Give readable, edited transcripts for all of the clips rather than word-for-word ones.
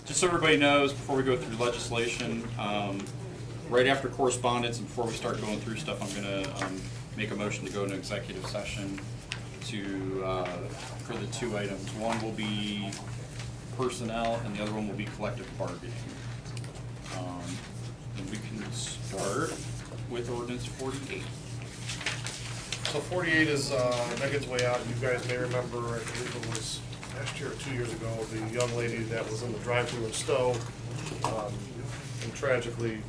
Just so everybody knows, before we go through legislation, right after correspondence and before we start going through stuff, I'm gonna make a motion to go into executive session to, for the two items. One will be personnel and the other one will be collective bargaining. And we can start with ordinance 48. So 48 is Megan's Way Out. You guys may remember, I believe it was last year or 2 years ago, the young lady that was in the drive-thru in Stowe and tragically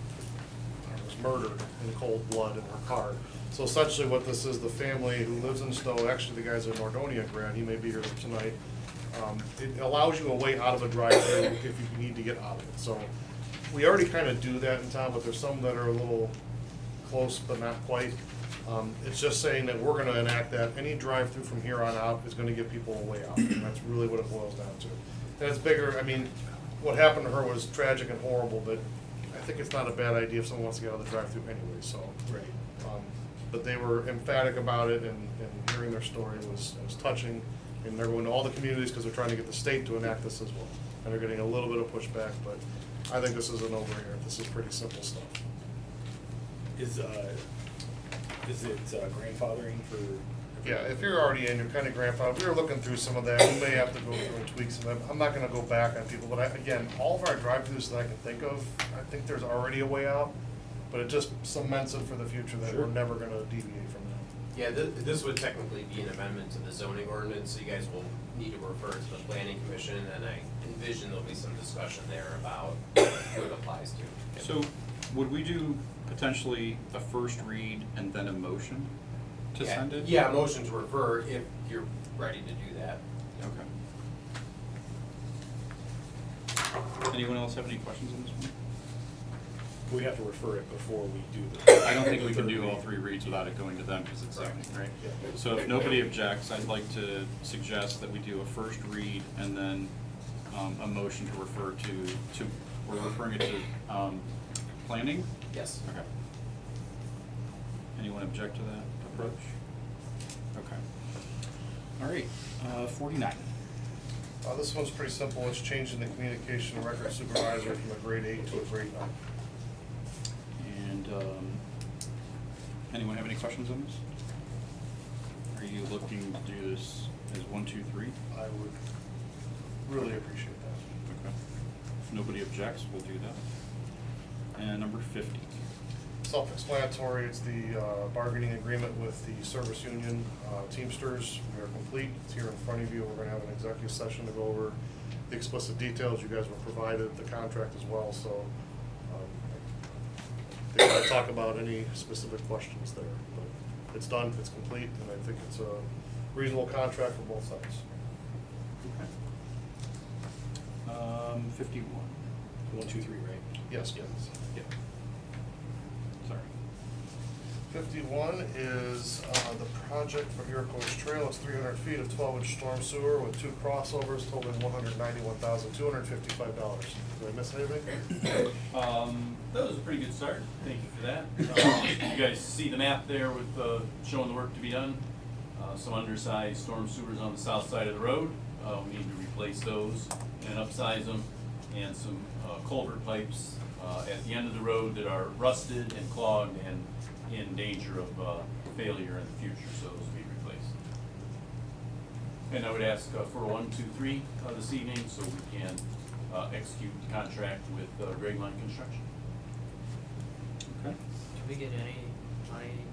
was murdered in cold blood in her car. So essentially what this is, the family who lives in Stowe, actually the guy's a Macedonia grad, he may be here tonight. It allows you a way out of a drive-thru if you need to get out of it. So we already kind of do that in town, but there's some that are a little close but not quite. It's just saying that we're gonna enact that any drive-through from here on out is gonna give people a way out, and that's really what it boils down to. And it's bigger, I mean, what happened to her was tragic and horrible, but I think it's not a bad idea if someone wants to get out of the drive-through anyway, so. Right. But they were emphatic about it, and hearing their story was touching, and they're going to all the communities because they're trying to get the state to enact this as well. And they're getting a little bit of pushback, but I think this is a no-brainer. This is pretty simple stuff. Is it grandfathering for? Yeah, if you're already in, you're kind of grandfathered. We were looking through some of that. We may have to go through and tweak some of them. I'm not gonna go back on people, but again, all of our drive-throughs that I can think of, I think there's already a way out. But it just cements it for the future that we're never gonna deviate from that. Yeah, this would technically be an amendment to the zoning ordinance, so you guys will need to refer to the planning commission, and I envision there'll be some discussion there about who it applies to. So would we do potentially a first read and then a motion to send it? Yeah, motion to refer if you're ready to do that. Okay. Anyone else have any questions on this one? We have to refer it before we do the. I don't think we can do all three reads without it going to them because it's zoning, right? Yeah. So if nobody objects, I'd like to suggest that we do a first read and then a motion to refer to we're referring it to planning? Yes. Okay. Anyone object to that approach? Okay. All right, 49. This one's pretty simple. It's changing the communication record supervisor from a grade 8 to a grade 9. And anyone have any questions on this? Are you looking to do this as 1, 2, 3? I would really appreciate that. Okay. If nobody objects, we'll do that. And number 50. Self-explanatory. It's the bargaining agreement with the service union Teamsters. We are complete. It's here in front of you. We're going to have an executive session to go over the explicit details. You guys were provided the contract as well, so they want to talk about any specific questions there. But it's done. It's complete, and I think it's a reasonable contract for both sides. Okay. 51. 1, 2, 3, right? Yes, Yeah. please. Yeah. Sorry. 51 is the project for Iroquois Trail. It's 300 feet of 12-inch storm sewer with 2 crossovers totaling $191,255. Did I miss anything? That was a pretty good start. Thank you for that. You guys see the map there with showing the work to be done. Some undersized storm sewers on the south side of the road. We need to replace those and upsize them, and some culvert pipes at the end of the road that are rusted and clogged and in danger of failure in the future, so those will be replaced. And I would ask for 1, 2, 3 this evening so we can execute the contract with Grade Line Construction. Okay. Did we get any money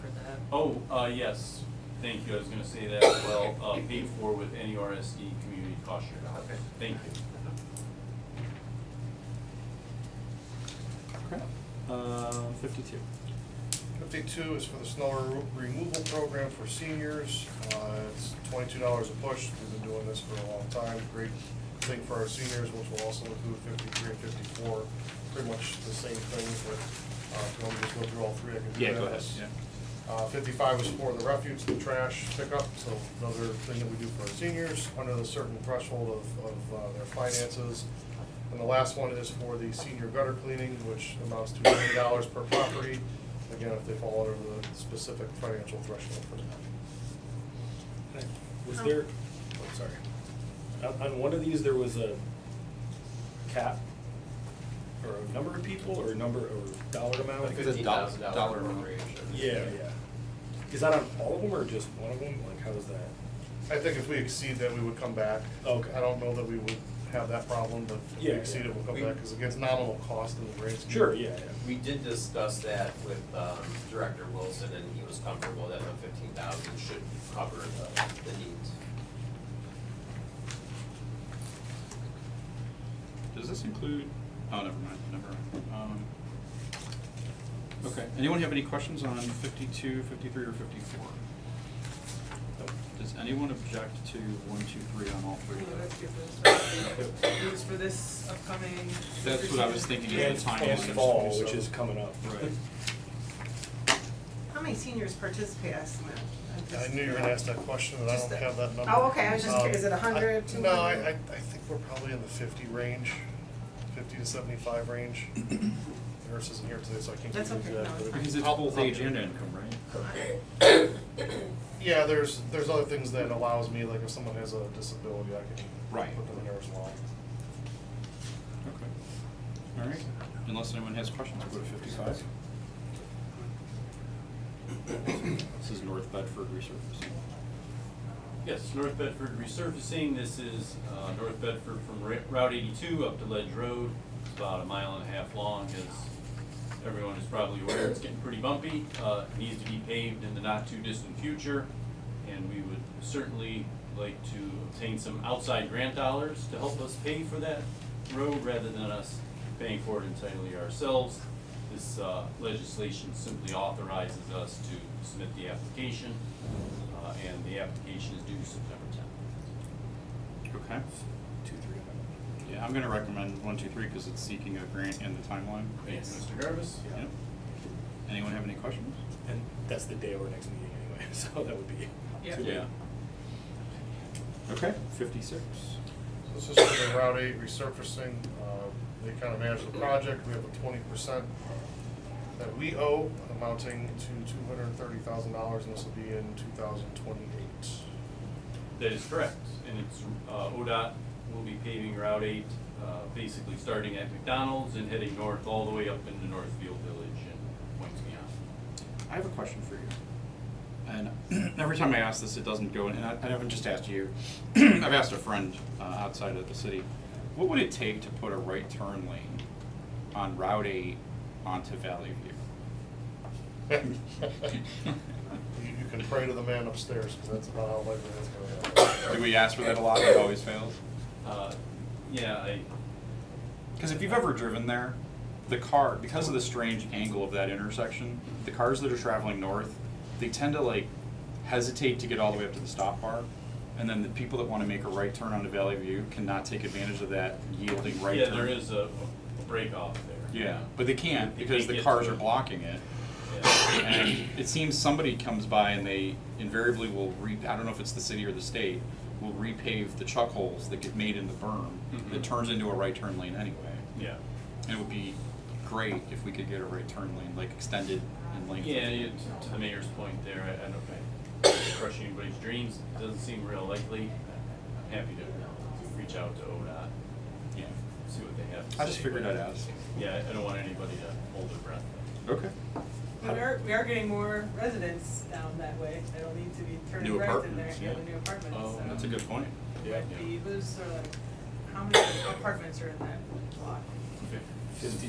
for that? Oh, yes, thank you, I was gonna say that as well, paid for with NURSD Community Cost Share. Okay. Thank you. Okay. 52. 52 is for the snow removal program for seniors. It's $22 a push. We've been doing this for a long time. Great thing for our seniors, which will also include 53 and 54. Pretty much the same thing, but if you want me to just go through all three, I can do that. Yeah, go ahead. Yeah. 55 is for the refuse, the trash pickup, so another thing that we do for our seniors under the certain threshold of their finances. And the last one is for the senior gutter cleaning, which amounts to $90 per property. Again, if they fall under the specific financial threshold for that. Was there, oh, sorry. On one of these, there was a cap? Or a number of people, or a number, or dollar amount? I think it's a dollar $15,000 amount. appropriation. Yeah. Is that on all of them, or just one of them? Like, how is that? I think if we exceed that, we would come back. Okay. I don't know that we would have that problem, but if we Yeah, exceed yeah. it, we'll come We- back, because against nominal cost in the grand scheme. Sure, yeah. We did discuss that with Director Wilson, and he was comfortable that the 15,000 should cover the needs. Does this include, oh, never mind. Okay, anyone have any questions on 52, 53, or 54? Does anyone object to 1, 2, 3 on all three Yeah, of let's those? get those. It was for this upcoming. That's what I was thinking And, is the time. and fall, which is coming up. Right. How many seniors participate, I estimate? I knew you were gonna ask that question, and I Just don't a- have that number. Oh, okay, I was just curious, is it 100, 200? No, I think we're probably in the 50 range, 50 to 75 range. The nurse isn't here today, so I can't give That's you okay, that. no, it's but Because it's both age and income, right? Yeah, there's other things that allows me, like if someone has a disability, I can Right. put them in there as well. Okay. All right, unless anyone has questions, we'll go to 55. This is North Bedford resurfacing. Yes, North Bedford resurfacing, this is North Bedford from Route 82 up to Ledge Road. It's about 1.5 miles long, as everyone is probably aware, it's getting pretty bumpy. It needs to be paved in the not too distant future, and we would certainly like to obtain some outside grant dollars to help us pay for that road rather than us paying for it entirely ourselves. This legislation simply authorizes us to submit the application, and the application is due September 10th. Okay. 2, 3. Yeah, I'm gonna recommend 1, 2, 3 because it's seeking a grant and the timeline. Thank you, Mr. Garvis. Yep. Anyone have any questions? And that's the day of our next meeting anyway, so that would be. Yeah. Yeah. Okay, 56. So this is for the Route 8 resurfacing. They kind of manage the project. We have a 20% that we owe amounting to $230,000, and this will be in 2028. That is correct, and it's, ODOT will be paving Route 8, basically starting at McDonald's and heading north all the way up into Northfield Village and points beyond. I have a question for you. And every time I ask this, it doesn't go in, and I haven't just asked you. I've asked a friend outside of the city. What would it take to put a right turn lane on Route 8 onto Valley View? You can pray to the man upstairs, because that's about how likely that's going to happen. Do we ask for that a lot? It always fails. Yeah, Because if you've ever driven there, the car, because of the strange angle of that intersection, the cars that are traveling north, they tend to like hesitate to get all the way up to the stop bar. And then the people that want to make a right turn onto Valley View cannot take advantage of that yielding right yeah, turn. there is a break off there. Yeah, but they can't They because can't the get cars to are it. blocking it. Yeah. And it seems somebody comes by and they invariably will I don't know if it's the city or the state, will repave the chuck holes that get made in the berm that Mhm. turns into a right turn lane anyway. Yeah. And it would be great if we could get a right turn lane, like extended in length. Yeah, to the mayor's point there, I don't know, crush anybody's dreams, it doesn't seem real likely. I'm happy to reach out to ODOT, Yeah. see what they have to say. I just figured I'd ask. Yeah, I don't want anybody to hold their breath. Okay. We are getting more residents down that way. They don't need to be turning New right in there. apartments, Yeah, yeah. the new apartments, Oh, so. that's a good point. Yeah. Might be, those sort of like, how many apartments are in that block? 50.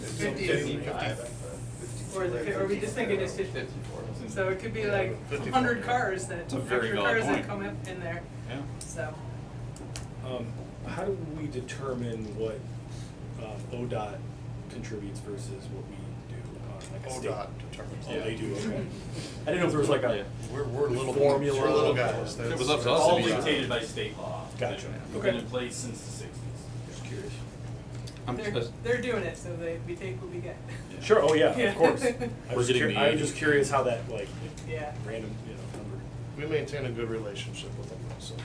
Or are we just thinking it's 50? 54. So it could be like 54. 100 cars that, That's a very extra valid cars that point. come up in there, Yeah. so. How do we determine what ODOT contributes versus what we do on like a state? ODOT determines. Oh, they do, okay. I didn't know if there was like Yeah. a We're little formula. We're little guys. If it was up It's to us, all it'd be- dictated by state law. Gotcha. They've been in place since the 60s. Just curious. They're doing it, so we take what we get. Sure, oh yeah, Yeah. of course. We're getting I'm the- just curious how that like Yeah. random, number. We maintain a good relationship with them, so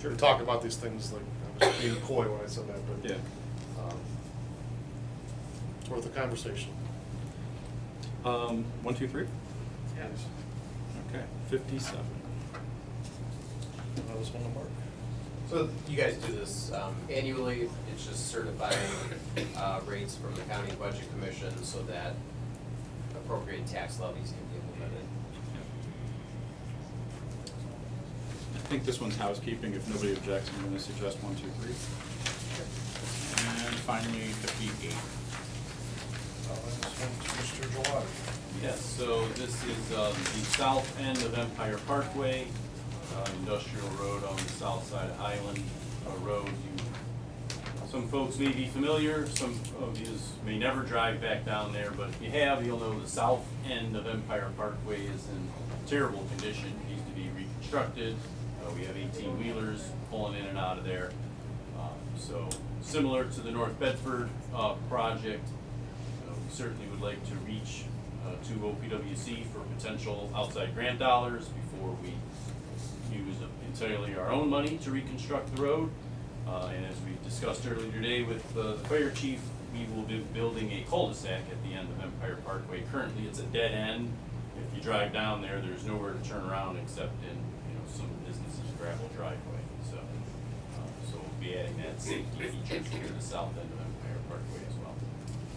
Sure. we talk about these things, like, I was being coy when I said that, but. Yeah. It's worth a conversation. 1, 2, 3. Yeah. Okay. 57. That was one to mark. So you guys do this annually, it's just certifying rates from the county budget commission so that appropriate tax levies can be implemented. I think this one's housekeeping. If nobody objects, I'm gonna suggest 1, 2, 3. And finally, 58. This one's Mr. Gelati. Yes, so this is the south end of Empire Parkway, industrial road on the south side of Highland Road. Some folks may be familiar, some of you may never drive back down there, but if you have, you'll know the south end of Empire Parkway is in terrible condition, needs to be reconstructed. We have 18-wheelers pulling in and out of there. So similar to the North Bedford project, we certainly would like to reach to OPWC for potential outside grant dollars before we use entirely our own money to reconstruct the road. And as we discussed earlier today with the fire chief, we will be building a cul-de-sac at the end of Empire Parkway. Currently, it's a dead end. If you drive down there, there's nowhere to turn around except in some businesses' gravel driveway. So we'll be adding that safety feature to the south end of Empire Parkway as well.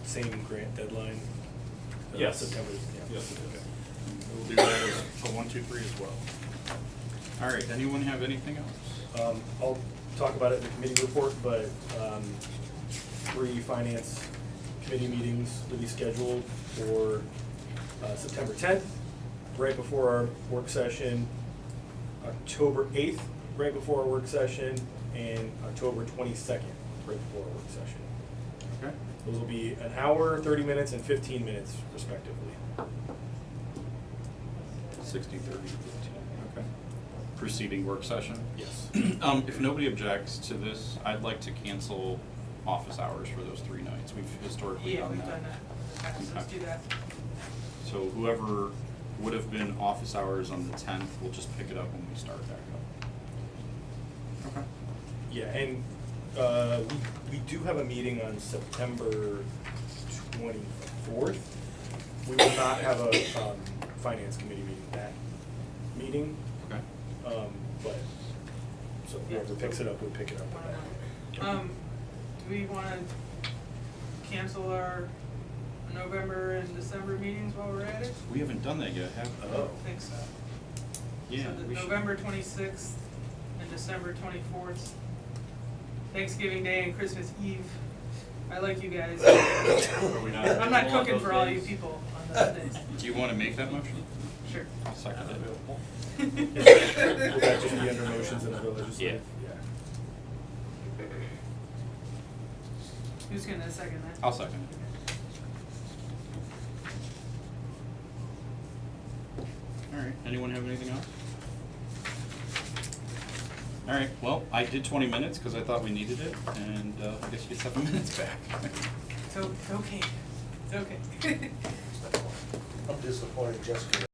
Same grant deadline? Yes. September, yeah. Yes, it is. We'll do that as a 1, 2, 3 as well. All right, anyone have anything else? I'll talk about it in the committee report, but 3 finance committee meetings to be scheduled for September 10th, right before our work session, October 8th, right before our work session, and October 22nd, right before our work session. Okay. Those will be an hour, 30 minutes, and 15 minutes respectively. 60, 30, 15. Okay. Preceding work session? Yes. If nobody objects to this, I'd like to cancel office hours for those 3 nights. We've historically Yeah, done we've that. done that. Okay, so let's do that. So whoever would have been office hours on the 10th, we'll just pick it up when we start back up. Okay. Yeah, and we do have a meeting on September 24th. We will not have a finance committee meeting that meeting, Okay. but, so whoever picks it up, would pick it up with that. Do we wanna cancel our November and December meetings while we're at it? We haven't done that yet, have we? Oh. I think so. Yeah, So the we should. November 26th and December 24th, Thanksgiving Day and Christmas Eve. I like you guys. Are we not I'm not available on cooking those for all you days? people on those days. Do you want to make that motion? Sure. I'll second it. Will that just be under motions and other legislative? Yeah. Who's gonna second that? I'll second it. All right, anyone have anything else? All right, well, I did 20 minutes because I thought we needed it, and I guess you get 7 minutes back. So, it's okay. It's okay. I'm disappointed Jessica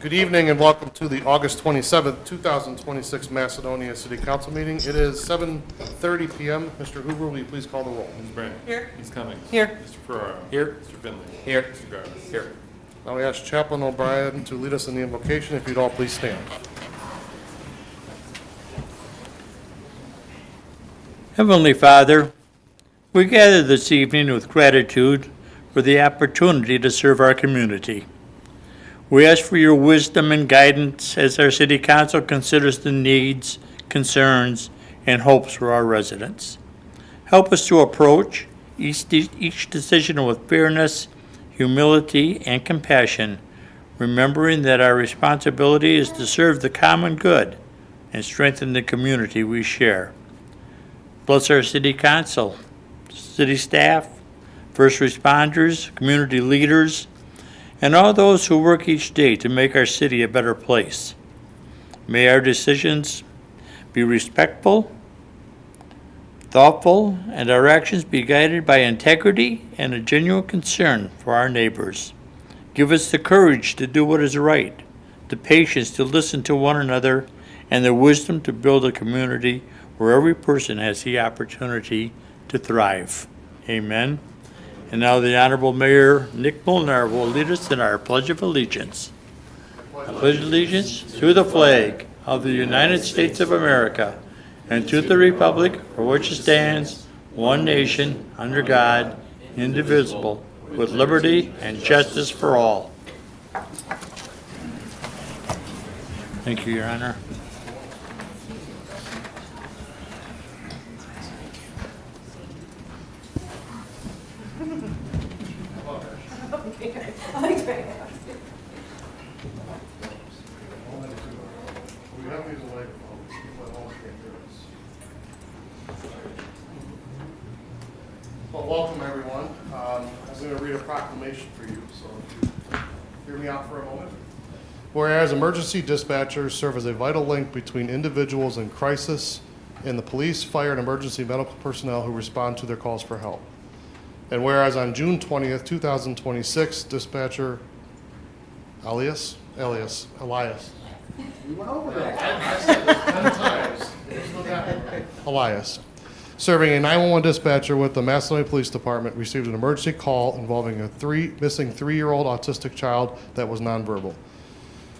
Good evening and welcome to the August 27th, 2026 Macedonia City Council meeting. It is 7:30 p.m. Mr. Hoover, will you please call the roll? Ms. Brand. Here. Ms. Cummings. Here. Mr. Ferraro. Here. Mr. Finley. Here. Mr. Garvis. Here. Now we ask Chaplain O'Brien to lead us in the invocation. If you'd all please stand. Heavenly Father, we gather this evening with gratitude for the opportunity to serve our community. We ask for your wisdom and guidance as our City Council considers the needs, concerns, and hopes for our residents. Help us to approach each decision with fairness, humility, and compassion, remembering that our responsibility is to serve the common good and strengthen the community we share. Bless our City Council, city staff, first responders, community leaders, and all those who work each day to make our city a better place. May our decisions be respectful, thoughtful, and our actions be guided by integrity and a genuine concern for our neighbors. Give us the courage to do what is right, the patience to listen to one another, and the wisdom to build a community where every person has the opportunity to thrive. Amen. And now the Honorable Mayor Nick Molnar will lead us in our Pledge of Allegiance. I pledge allegiance to the flag of the United States of America and to the republic for which it stands, one nation, under God, indivisible, with liberty and justice for all. Thank you, Your Honor. We have these away but all can't hear us. Well, welcome everyone. I'm going to read a proclamation for you, so if you hear me out for a moment. Whereas emergency dispatchers serve as a vital link between individuals in crisis and the police, fire, and emergency medical personnel who respond to their calls for help. And whereas on June 20th, 2026, dispatcher Elias. We went over that. I said it 10 times. Elias, serving a 911 dispatcher with the Macedonia Police Department, received an emergency call involving a missing 3-year-old autistic child that was nonverbal.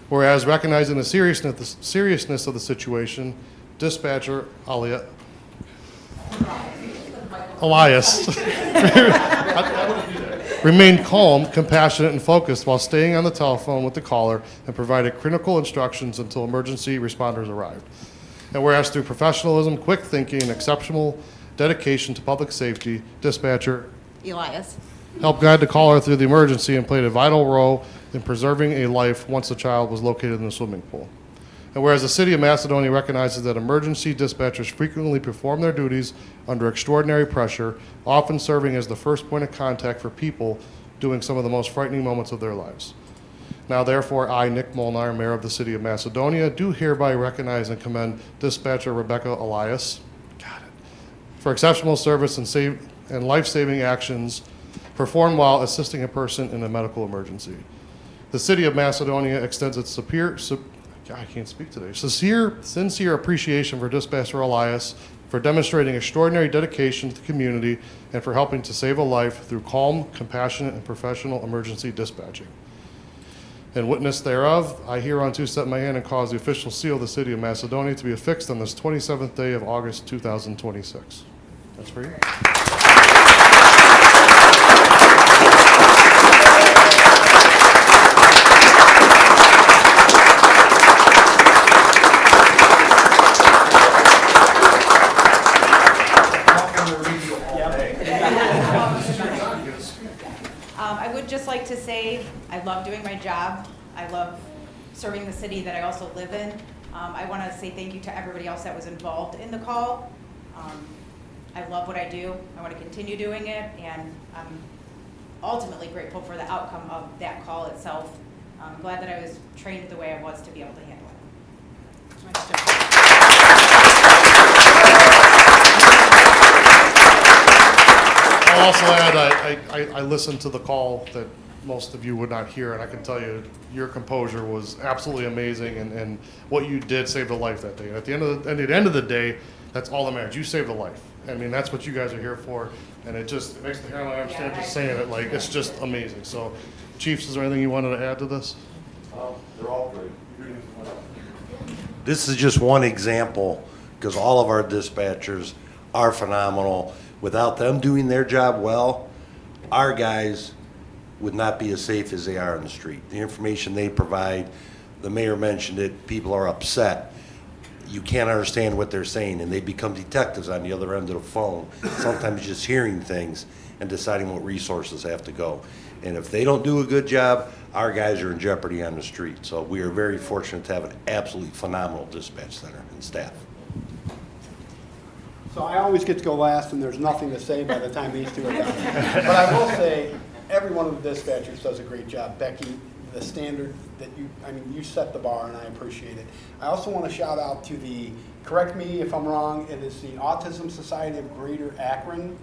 Whereas recognizing the seriousness of the situation, dispatcher Elias remained calm, compassionate, and focused while staying on the telephone with the caller and provided critical instructions until emergency responders arrived. And whereas through professionalism, quick thinking, and exceptional dedication to public safety, dispatcher Elias helped guide the caller through the emergency and played a vital role in preserving a life once the child was located in the swimming pool. And whereas the City of Macedonia recognizes that emergency dispatchers frequently perform their duties under extraordinary pressure, often serving as the first point of contact for people doing some of the most frightening moments of their lives. Now therefore, I, Nick Molnar, Mayor of the City of Macedonia, do hereby recognize and commend Dispatcher Rebecca Elias for exceptional service and life-saving actions performed while assisting a person in a medical emergency. The City of Macedonia extends its sincere appreciation for Dispatcher Elias for demonstrating extraordinary dedication to the community and for helping to save a life through calm, compassionate, and professional emergency dispatching. In witness thereof, I hereunto set my hand and cause the official seal of the City of Macedonia to be affixed on this 27th day of August 2026. That's for you. I would just like to say I love doing my job. I love serving the city that I also live in. I want to say thank you to everybody else that was involved in the call. I love what I do. I want to continue doing it, and I'm ultimately grateful for the outcome of that call itself. I'm glad that I was trained the way I was to be able to handle it. That's my story. I'll also add, I listened to the call that most of you would not hear, and I can tell you, your composure was absolutely amazing, and what you did saved a life that day. And at the end of the day, that's all that matters. You saved a life. I mean, that's what you guys are here for, and it makes the hair on my arm stand just saying it. Like, it's just amazing. So, Chiefs, is there anything you wanted to add to this? They're all great. This is just one example, because all of our dispatchers are phenomenal. Without them doing their job well, our guys would not be as safe as they are on the street. The information they provide, the mayor mentioned it, people are upset. You can't understand what they're saying, and they become detectives on the other end of the phone, sometimes just hearing things and deciding what resources have to go. And if they don't do a good job, our guys are in jeopardy on the street. So we are very fortunate to have an absolutely phenomenal dispatch center and staff. So I always get to go last, and there's nothing to say by the time these two are done. But I will say, every one of the dispatchers does a great job. Becky, the standard that you set the bar, and I appreciate it. I also want to shout out to correct me if I'm wrong, it is the Autism Society of Greater Akron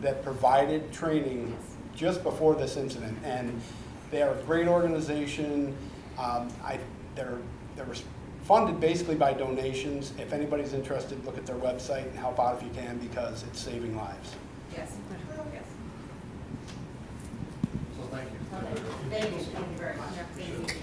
that provided training just before this incident. And they are a great organization. They were funded basically by donations. If anybody's interested, look at their website and help out if you can, because it's saving lives. Yes. Yes. So thank you. Thank you. Thank you very much. Thank you.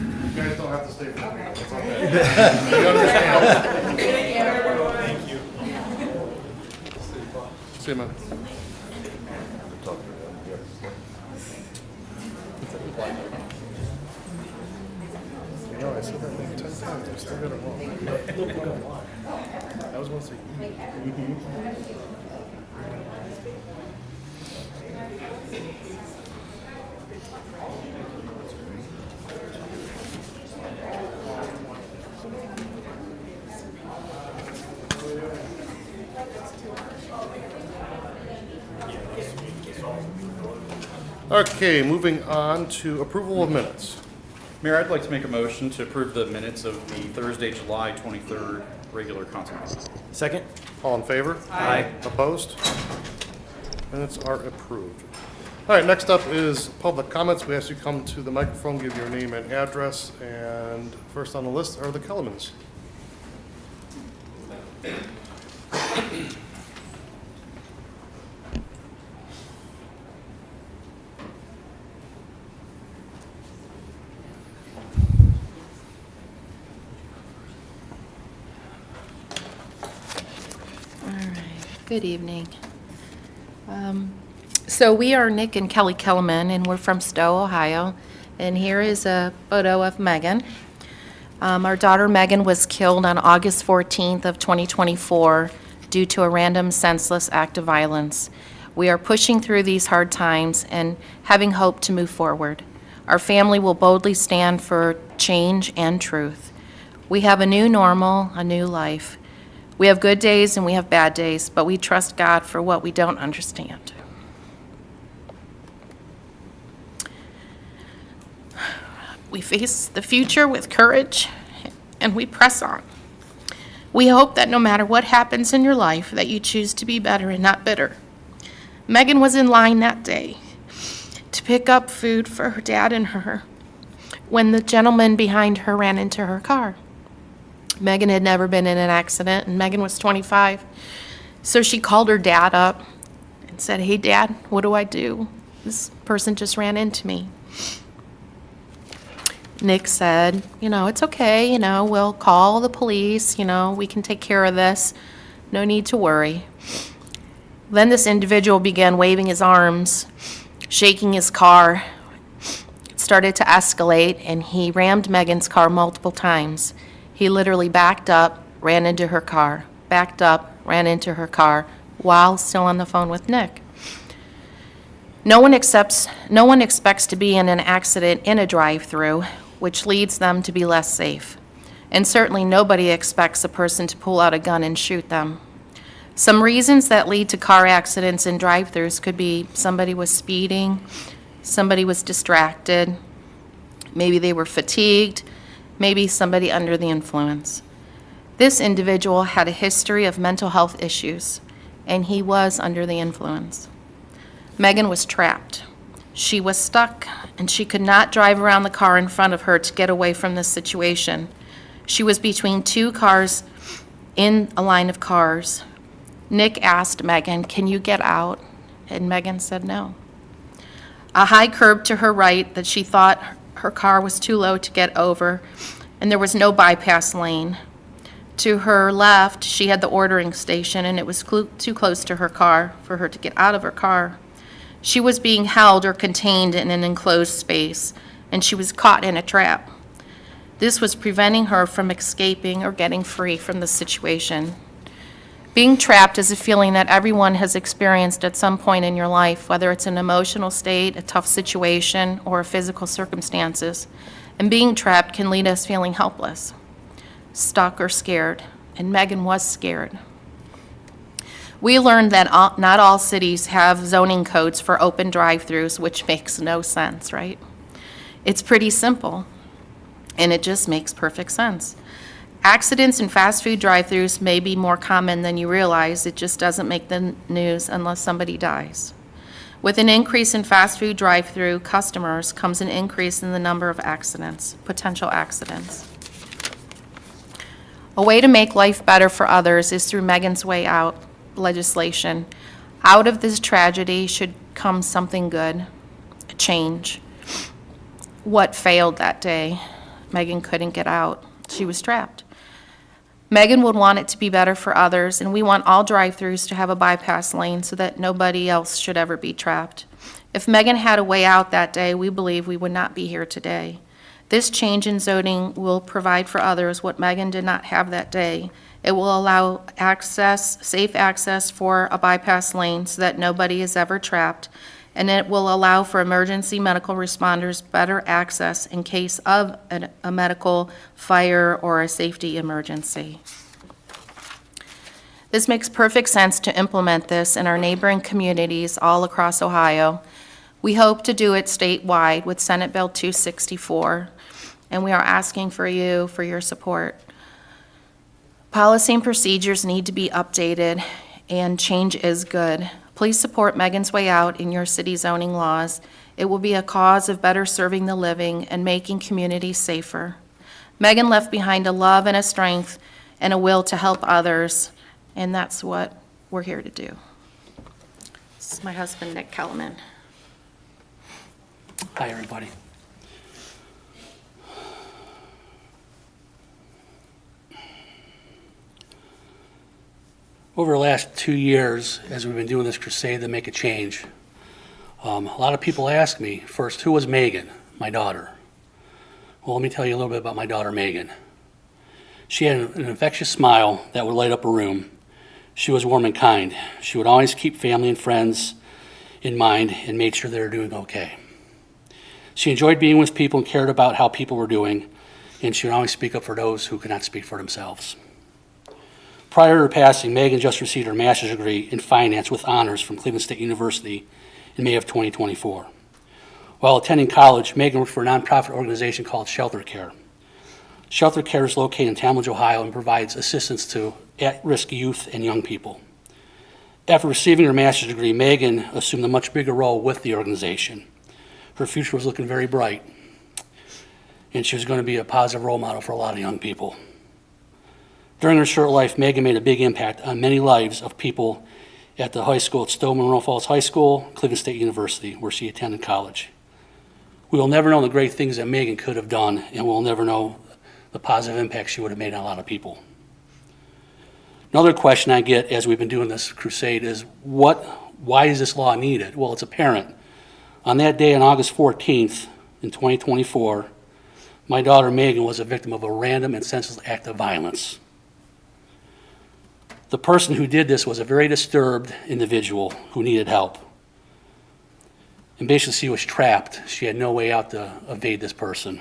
You guys don't have to stay for me. It's okay. You understand. Thank you. See you, man. You know, I said that thing 10 times. I still got it wrong. I was going to say Okay, moving on to approval of minutes. Mayor, I'd like to make a motion to approve the minutes of the Thursday, July 23rd regular council meeting. Second? All in favor? Aye. Opposed? Minutes are approved. All right, next up is public comments. We ask you come to the microphone, give your name and address, and first on the list are the Kellermans. Good evening. So we are Nick and Kelly Kellerman, and we're from Stowe, Ohio. And here is a photo of Megan. Our daughter Megan was killed on August 14th of 2024 due to a random senseless act of violence. We are pushing through these hard times and having hope to move forward. Our family will boldly stand for change and truth. We have a new normal, a new life. We have good days and we have bad days, but we trust God for what we don't understand. We face the future with courage and we press on. We hope that no matter what happens in your life, that you choose to be better and not bitter. Megan was in line that day to pick up food for her dad and her when the gentleman behind her ran into her car. Megan had never been in an accident, and Megan was 25. So she called her dad up and said, "Hey, Dad, what do I do? This person just ran into me." Nick said, "It's okay, we'll call the police, we can take care of this. No need to worry." Then this individual began waving his arms, shaking his car. It started to escalate, and he rammed Megan's car multiple times. He literally backed up, ran into her car, backed up, ran into her car, while still on the phone with Nick. No one expects to be in an accident in a drive-through. which leads them to be less safe. And certainly nobody expects a person to pull out a gun and shoot them. Some reasons that lead to car accidents and drive-thrus could be somebody was speeding, somebody was distracted, maybe they were fatigued, maybe somebody under the influence. This individual had a history of mental health issues, and he was under the influence. Megan was trapped. She was stuck, and she could not drive around the car in front of her to get away from this situation. She was between two cars in a line of cars. Nick asked Megan, "Can you get out?" And Megan said no. A high curb to her right that she thought her car was too low to get over, and there was no bypass lane. To her left, she had the ordering station, and it was too close to her car for her to get out of her car. She was being held or contained in an enclosed space, and she was caught in a trap. This was preventing her from escaping or getting free from the situation. Being trapped is a feeling that everyone has experienced at some point in your life, whether it's an emotional state, a tough situation, or physical circumstances. And being trapped can lead us feeling helpless, stuck, or scared. And Megan was scared. We learned that not all cities have zoning codes for open drive-thrus, which makes no sense, right? It's pretty simple, and it just makes perfect sense. Accidents in fast food drive-thrus may be more common than you realize. It just doesn't make the news unless somebody dies. With an increase in fast food drive-thru customers comes an increase in the number of accidents, potential accidents. A way to make life better for others is through Megan's Way Out legislation. Out of this tragedy should come something good, a change. What failed that day? Megan couldn't get out. She was trapped. Megan would want it to be better for others, and we want all drive-thrus to have a bypass lane so that nobody else should ever be trapped. If Megan had a way out that day, we believe we would not be here today. This change in zoning will provide for others what Megan did not have that day. It will allow access, safe access for a bypass lane so that nobody is ever trapped, and it will allow for emergency medical responders better access in case of a medical, fire, or a safety emergency. This makes perfect sense to implement this in our neighboring communities all across Ohio. We hope to do it statewide with Senate Bill 264, and we are asking for your support. Policy and procedures need to be updated, and change is good. Please support Megan's Way Out in your city zoning laws. It will be a cause of better serving the living and making communities safer. Megan left behind a love and a strength and a will to help others, and that's what we're here to do. This is my husband, Nick Kellerman. Hi, everybody. Over the last 2 years, as we've been doing this crusade to make a change, a lot of people ask me, first, who was Megan, my daughter? Well, let me tell you a little bit about my daughter, Megan. She had an infectious smile that would light up a room. She was warm and kind. She would always keep family and friends in mind and made sure they were doing okay. She enjoyed being with people and cared about how people were doing, and she would always speak up for those who could not speak for themselves. Prior to her passing, Megan just received her master's degree in finance with honors from Cleveland State University in May of 2024. While attending college, Megan worked for a nonprofit organization called Shelter Care. Shelter Care is located in Talmadge, Ohio, and provides assistance to at-risk youth and young people. After receiving her master's degree, Megan assumed a much bigger role with the organization. Her future was looking very bright, and she was going to be a positive role model for a lot of young people. During her short life, Megan made a big impact on many lives of people at the high school at Stowe Monroe Falls High School, Cleveland State University, where she attended college. We will never know the great things that Megan could have done, and we'll never know the positive impact she would have made on a lot of people. Another question I get as we've been doing this crusade is, why is this law needed? Well, it's apparent. On that day, on August 14th, in 2024, my daughter Megan was a victim of a random and senseless act of violence. The person who did this was a very disturbed individual who needed help. And basically, she was trapped. She had no way out to evade this person.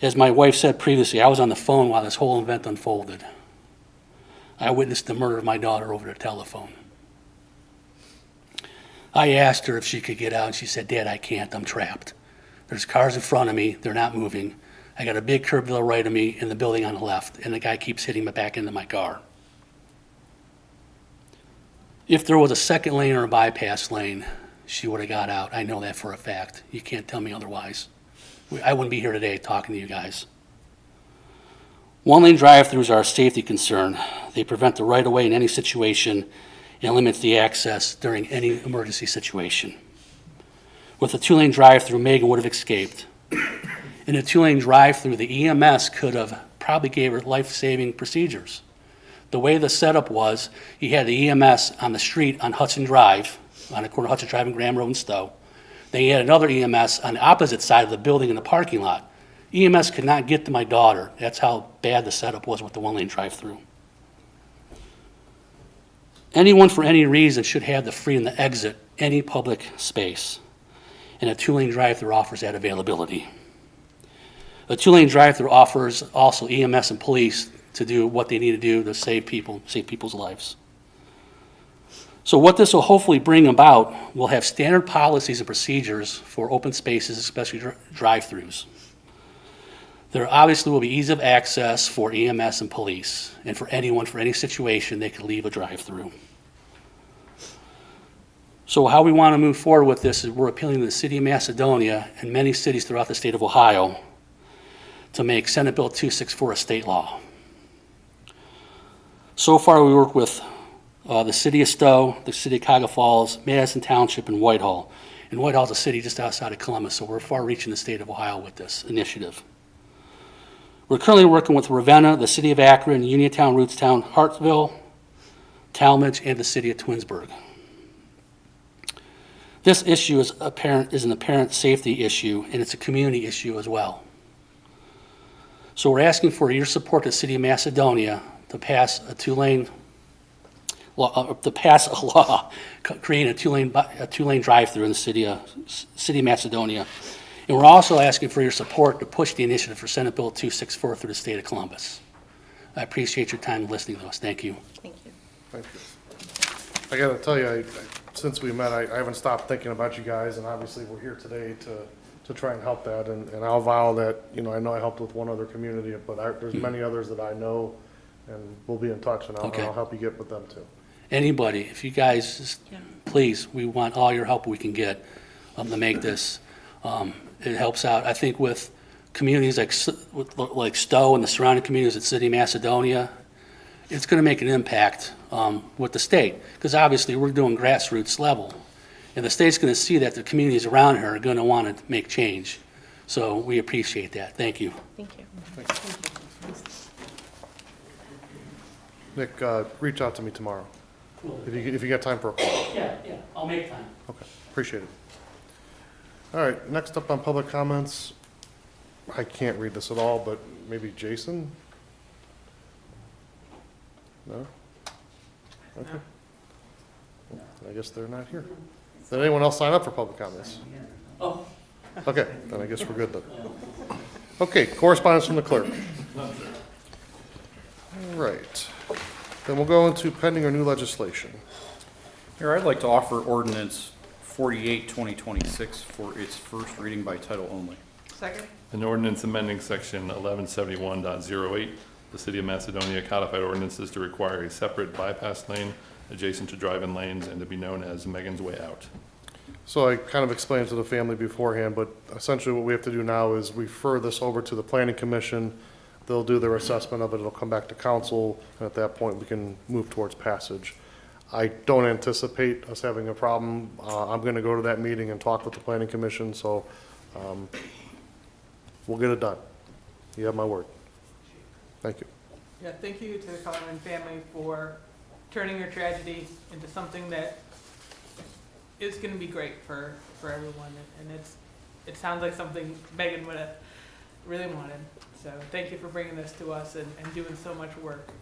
As my wife said previously, I was on the phone while this whole event unfolded. I witnessed the murder of my daughter over the telephone. I asked her if she could get out, and she said, "Dad, I can't, I'm trapped. There's cars in front of me, they're not moving. I got a big curb to the right of me and the building on the left, and the guy keeps hitting me back into my car." If there was a second lane or a bypass lane, she would have got out. I know that for a fact. You can't tell me otherwise. I wouldn't be here today talking to you guys. One-lane drive-throughs are a safety concern. They prevent the right-of-way in any situation and limits the access during any emergency situation. With a two-lane drive-through, Megan would have escaped. In a two-lane drive-through, the EMS could have probably gave her life-saving procedures. The way the setup was, you had the EMS on the street on Hudson Drive, on the corner of Hudson Drive and Graham Road in Stowe. Then you had another EMS on the opposite side of the building in the parking lot. EMS could not get to my daughter. That's how bad the setup was with the one-lane drive-through. Anyone for any reason should have the freedom to exit any public space, and a two-lane drive-through offers that availability. A two-lane drive-through offers also EMS and police to do what they need to do to save people's lives. So what this will hopefully bring about, we'll have standard policies and procedures for open spaces, especially drive-throughs. There obviously will be ease of access for EMS and police, and for anyone, for any situation, they can leave a drive-through. So how we want to move forward with this is we're appealing to the city of Macedonia and many cities throughout the state of Ohio to make Senate Bill 264 a state law. So far, we work with the city of Stowe, the city of Cuyahoga Falls, Madison Township, and Whitehall. And Whitehall is a city just outside of Columbus, so we're far-reaching the state of Ohio with this initiative. We're currently working with Ravenna, the city of Akron, Uniontown, Rootstown, Hartsville, Talmadge, and the city of Twinsburg. This issue is an apparent safety issue, and it's a community issue as well. So we're asking for your support to the city of Macedonia to pass a two-lane law, creating a two-lane drive-through in the city of Macedonia. And we're also asking for your support to push the initiative for Senate Bill 264 through the state of Columbus. I appreciate your time listening to us. Thank you. Thank you. Thank you. I gotta tell you, since we met, I haven't stopped thinking about you guys, and obviously we're here today to try and help that, and I'll vow that, I know I helped with one other community, but there's many others that I know, and we'll be in touch, and Okay. I'll help you get with them too. Anybody, if you guys, please, we want all your help we can get to make this. It helps out, I think, with communities like Stowe and the surrounding communities at City of Macedonia. It's going to make an impact with the state, because obviously we're doing grassroots level. And the state's going to see that the communities around here are going to want to make change. So we appreciate that. Thank you. Thank you. Nick, reach out to me tomorrow, if you got time for a call. Yeah, I'll make time. Okay, appreciate it. All right, next up on public comments, I can't read this at all, but maybe Jason? No? Okay. I guess they're not here. Did anyone else sign up for public comments? Oh. Okay, then I guess we're good then. Okay, correspondence from the clerk. All right, then we'll go into pending or new legislation. Here, I'd like to offer ordinance 48, 2026 for its first reading by title only. Second? An ordinance amending section 1171.08, the City of Macedonia codified ordinances to require a separate bypass lane adjacent to drive-in lanes and to be known as Megan's Way Out. So I kind of explained to the family beforehand, but essentially what we have to do now is refer this over to the planning commission. They'll do their assessment of it, it'll come back to council, and at that point, we can move towards passage. I don't anticipate us having a problem. I'm gonna go to that meeting and talk with the planning commission, so, we'll get it done. You have my word. Thank you. Yeah, thank you to the Cullinan family for turning your tragedy into something that is gonna be great for everyone, and it sounds like something Megan would have really wanted. So thank you for bringing this to us and doing so much work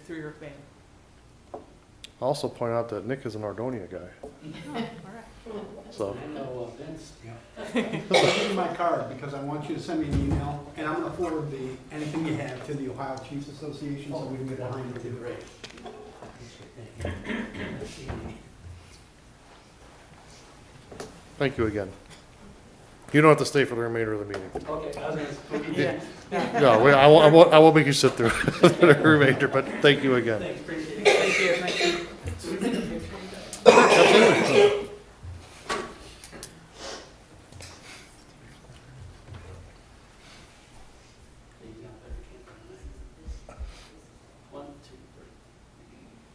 through your family. I'll also point out that Nick is an Ardonia guy. Oh, all right. So, I know Vince, I'll give you my card because I want you to send me an email, and I'm gonna forward anything you have to the Ohio Chiefs Association so we can get behind it too. thank you again. You don't have to stay for the remainder of the meeting. Okay, I was gonna, Yeah. No, I won't make you sit through the remainder, but thank you again. Thank you. Thank you. Absolutely. One, two, three.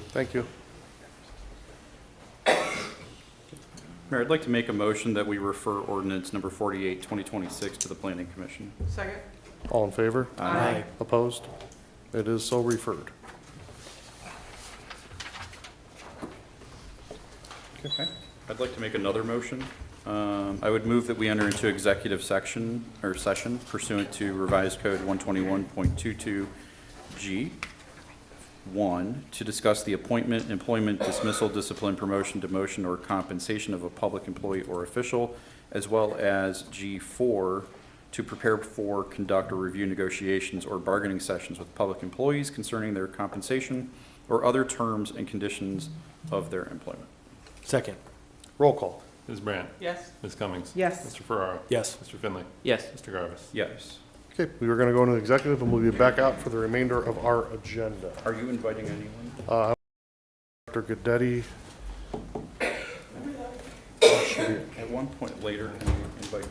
Thank you. Mayor, I'd like to make a motion that we refer ordinance number 48, 2026 to the planning commission. Second? All in favor? Aye. Opposed? It is so referred. Okay. I'd like to make another motion. I would move that we enter into executive session pursuant to revised code 121.22G. 1, to discuss the appointment, employment, dismissal, discipline, promotion, demotion, or compensation of a public employee or official, as well as G4, to prepare for, conduct, or review negotiations or bargaining sessions with public employees concerning their compensation or other terms and conditions of their employment. second. Roll call. Ms. Brandt? Yes. Ms. Cummings? Yes. Mr. Ferraro? Yes. Mr. Finley? Yes. Mr. Garvis? Yes. Okay, we were going to go into executive and we'll be back out for the remainder of our agenda. Are you inviting anyone? Dr. Goodetti. At one point later, can we invite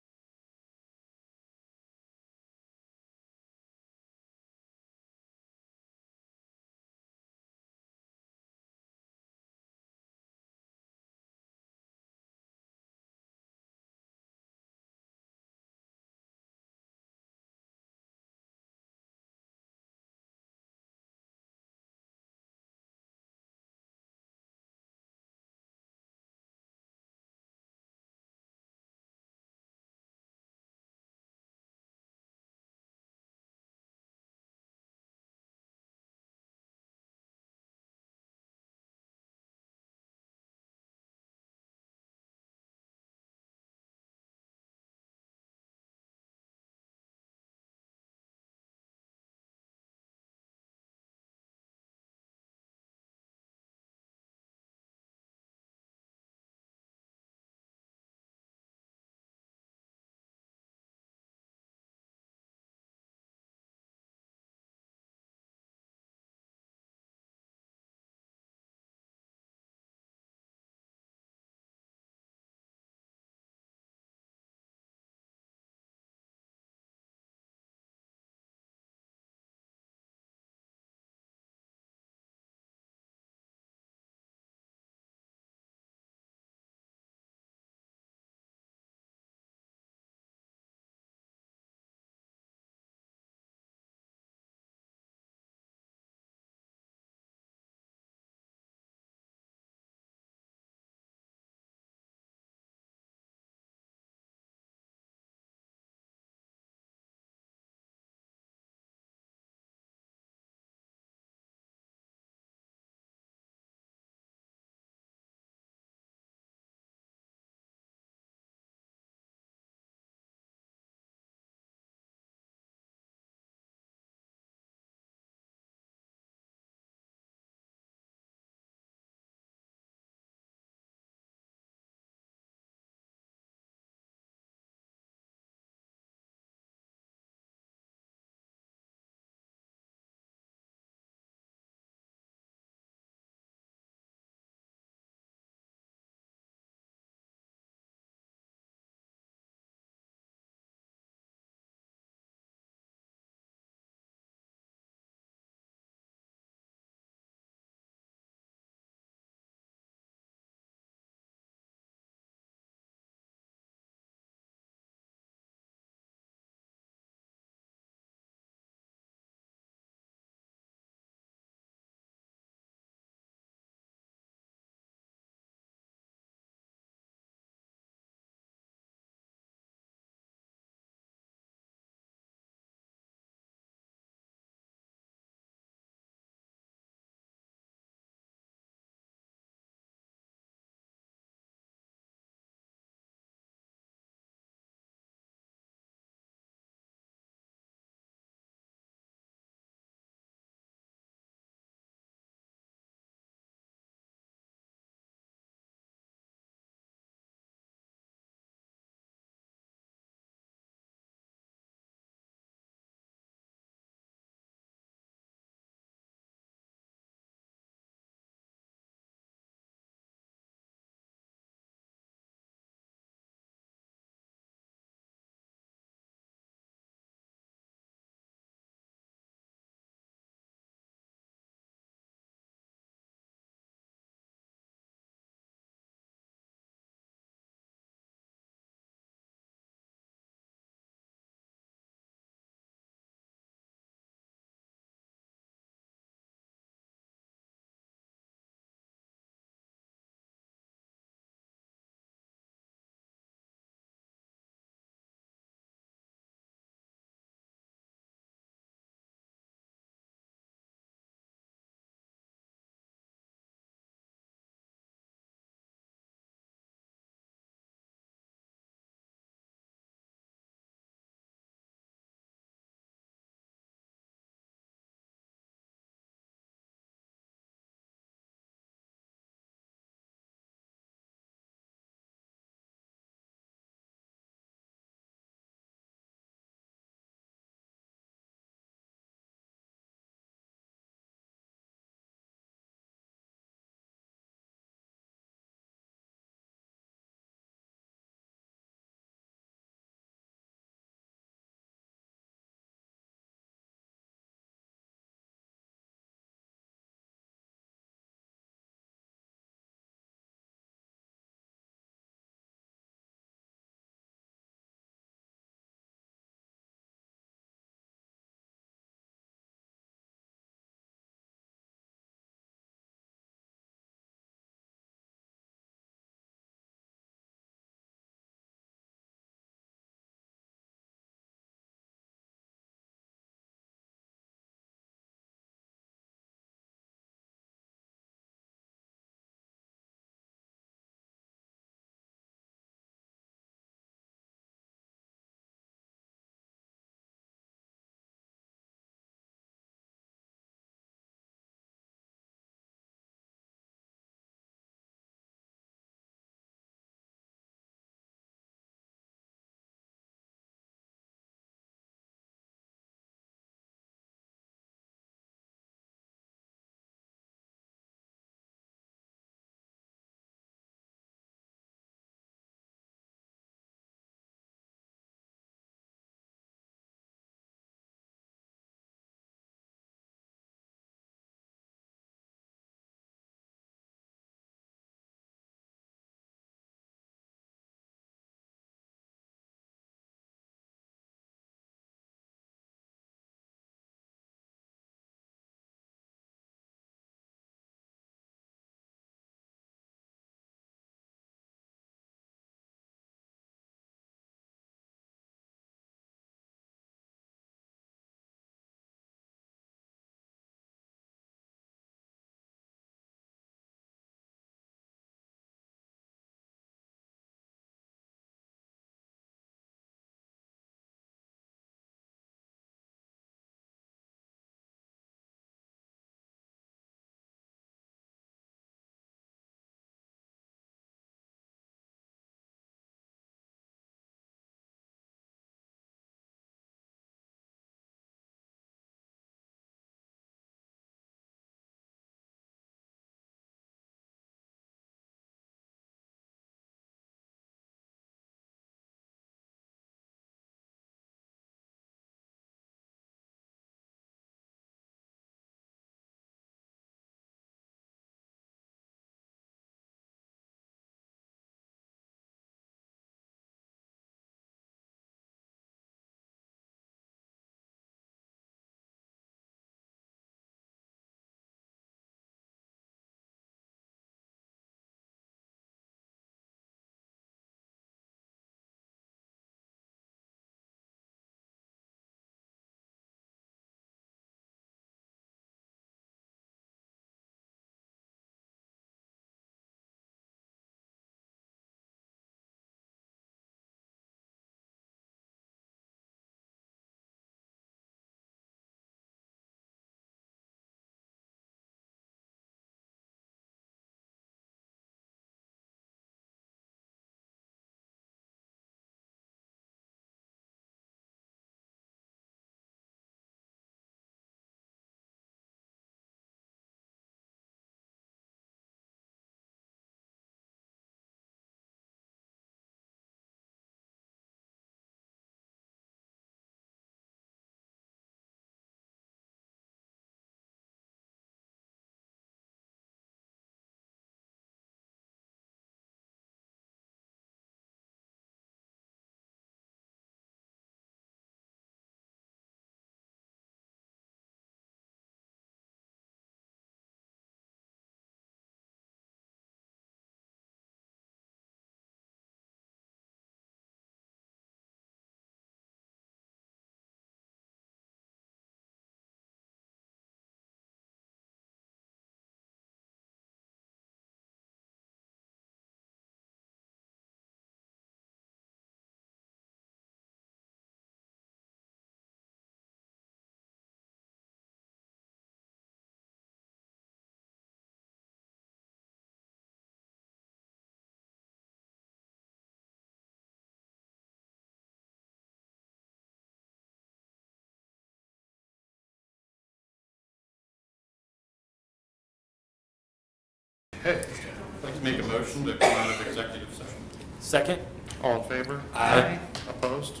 Okay, I'd like to make a motion to come out of executive session. Second? all in favor? Aye. Opposed?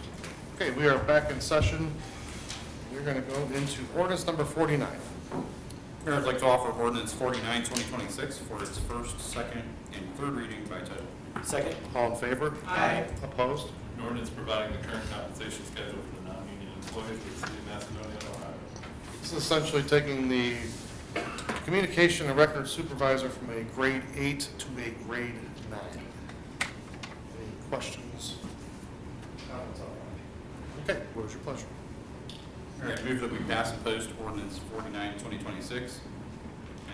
Okay, we are back in session. We're gonna go into ordinance number 49. Mayor, I'd like to offer ordinance 49, 2026 for its first, second, and third reading by title. Second? All in favor? Aye. Opposed? An ordinance providing the current compensation schedule for the non-union employees of the city of Macedonia, Ohio. This is essentially taking the communication and record supervisor from a grade 8 to a grade 9. Any questions? Comments on that? Okay, what is your pleasure? All right, move that we pass and post ordinance 49, 2026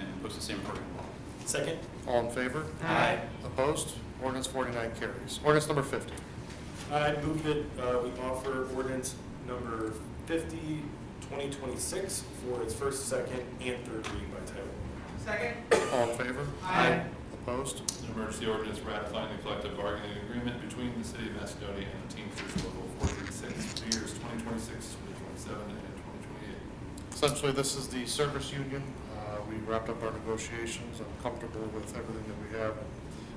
and post the same according to law. Second? All in favor? Aye. Opposed? Ordinance 49 carries. Ordinance number 50. I move that we offer ordinance number 50, 2026 for its first, second, and third reading by title. Second? All in favor? Aye. Opposed? An emergency ordinance ratifying the collective bargaining agreement between the city of Macedonia and the Teamsters Local 436 for the years 2026, 2027, and 2028. Essentially, this is the service union. We wrapped up our negotiations. I'm comfortable with everything that we have